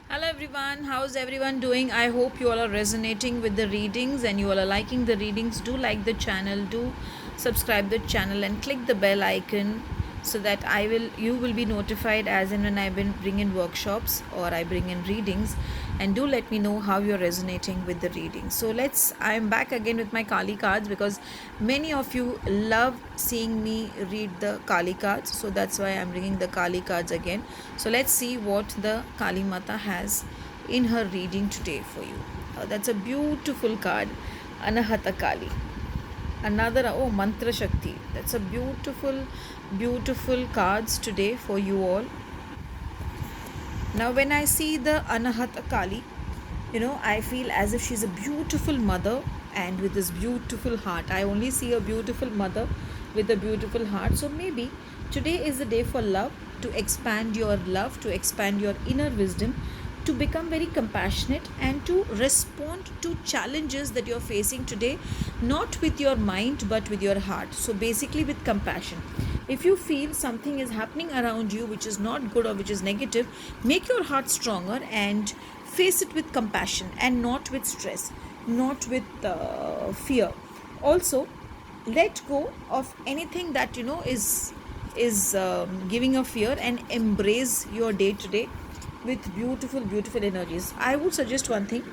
Hello everyone, how's everyone doing? I hope you all are resonating with the readings and you all are liking the readings. Do like the channel, do subscribe the channel and click the bell icon so that you will be notified as and when I bring in workshops or I bring in readings, and do let me know how you're resonating with the reading. So I'm back again with my Kali cards because many of you love seeing me read the Kali cards, so that's why I'm bringing the Kali cards again. So let's see what the Kali Mata has in her reading today for you. That's a beautiful card, Anahata Kali. Another, oh, Mantra Shakti. That's a beautiful cards today for you all. Now when I see the Anahata Kali, I feel as if she's a beautiful mother and with this beautiful heart. I only see a beautiful mother with a beautiful heart. So maybe today is the day for love, to expand your love, to expand your inner wisdom, to become very compassionate and to respond to challenges that you're facing today, not with your mind but with your heart. So basically, with compassion. If you feel something is happening around you which is not good or which is negative, make your heart stronger and face it with compassion and not with stress, not with fear. Also, let go of anything that is giving a fear and embrace your day today with beautiful energies. I would suggest one thing.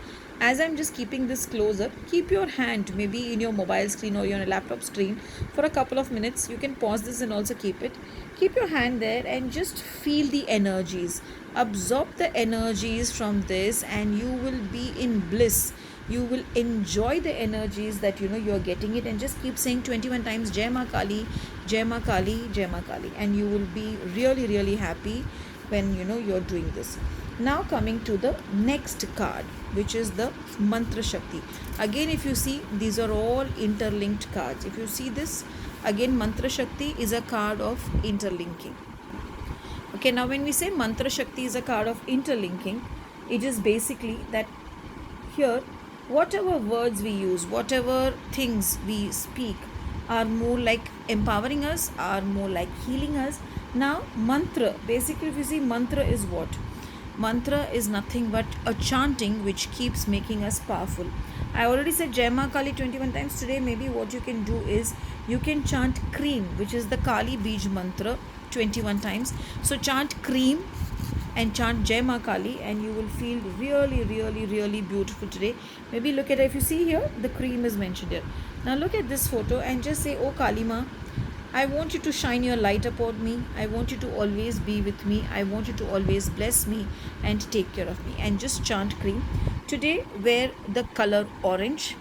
As I'm just keeping this closer, keep your hand maybe in your mobile screen or your laptop screen for a couple of minutes. You can pause this and also keep it. Keep your hand there and just feel the energies. Absorb the energies from this and you will be in bliss. You will enjoy the energies that you're getting it, and just keep saying 21 times Jai Ma Kali, Jai Ma Kali, Jai Ma Kali, and you will be really happy when you're doing this. Now coming to the next card, which is the Mantra Shakti. Again, if you see, these are all interlinked cards. If you see this, again, Mantra Shakti is a card of interlinking. Okay, now when we say Mantra Shakti is a card of interlinking, it is basically that here, whatever words we use, whatever things we speak, are more like empowering us, are more like healing us. Now, mantra, basically, if you see, mantra is what? Mantra is nothing but a chanting which keeps making us powerful. I already said Jai Ma Kali 21 times today. Maybe what you can do is you can chant Cream, which is the Kali Bij mantra, 21 times. So chant Cream and chant Jai Ma Kali and you will feel really beautiful today. Maybe look at it. If you see here, the cream is mentioned here. Now look at this photo and just say, oh Kali Ma, I want you to shine your light upon me. I want you to always be with me. I want you to always bless me and take care of me. And just chant cream. Today wear the color orange,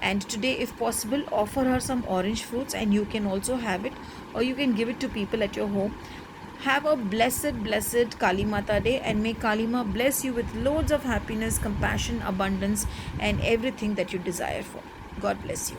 and today if possible offer her some orange fruits, and you can also have it or you can give it to people at your home. Have a blessed Kali Mata day, and may Kali Ma bless you with loads of happiness, compassion, abundance and everything that you desire for. God bless you.